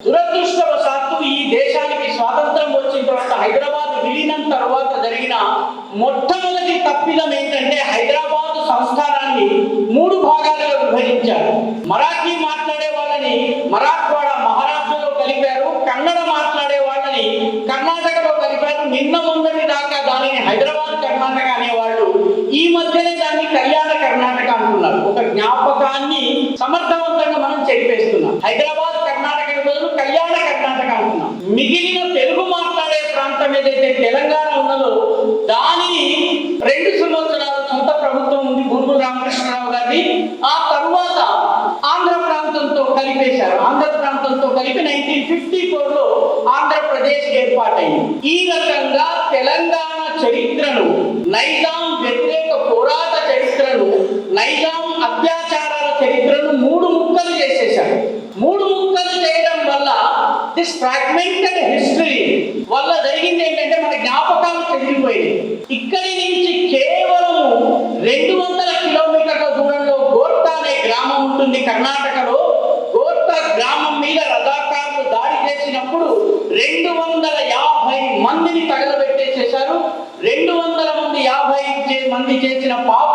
దురదృష్టవశాత్తు ఈ దేశానికి స్వాతంత్రం వచ్చిన తర్వాత హైదరాబాద్ విలీనం తర్వాత జరిగిన మొట్టమొదటి తప్పిదం ఏంటంటే హైదరాబాద్ సంస్థానాన్ని 3 భాగాలుగా విభజించారు. మరాఠీ మాట్లాడే వాళ్ళని మరాఠ్వాడ మహారాష్ట్రలో కలిపారు, కన్నడ మాట్లాడే వాళ్ళని కర్ణాటకలో కలిపారు. నిన్న మొన్నటి దాకా దానిని హైదరాబాద్ కర్ణాటక అనేవాళ్ళు ఈ మధ్యనే దాన్ని కళ్యాణ కర్ణాటక అంటున్నారు. ఒక జ్ఞాపకాన్ని సమర్థవంతంగా మనం చెప్పేస్తున్నాం. హైదరాబాద్ కర్ణాటక బదులు కళ్యాణ కర్ణాటక అంటున్నాం. మిగిలిన తెలుగు మాట్లాడే ప్రాంతం ఏదైతే తెలంగాణ ఉన్నదో దానిని 2 సంవత్సరాలు సొంత ప్రభుత్వం ఉంది బూర్గుల రామకృష్ణరావు గారి. ఆ తరువాత ఆంధ్ర ప్రాంతంతో కలిపేశారు. ఆంధ్ర ప్రాంతంతో కలిపి 1954లో ఆంధ్రప్రదేశ్ ఏర్పాటైంది. ఈ రకంగా తెలంగాణ చరిత్రను, నైజాం వ్యతిరేక పోరాట చరిత్రను, నైజాం అత్యాచారాల చరిత్రను 3 ముక్కలు చేసేశారు. 3 ముక్కలు చేయడం వల్ల దిస్ ఫ్రాగ్మెంటెడ్ హిస్టరీ వల్ల జరిగింది ఏంటంటే మన జ్ఞాపకాలు చెదిరిపోయాయి. ఇక్కడి నుంచి కేవలం 200 కిలోమీటర్ల దూరంలో గోర్తా అనే గ్రామం ఉంటుంది కర్ణాటకలో. గోర్తా గ్రామం మీద రజాకార్లు దాడి చేసినప్పుడు 250 మందిని తగలబెట్టేసేశారు. 200 మంది 50 మంది చేసిన పాప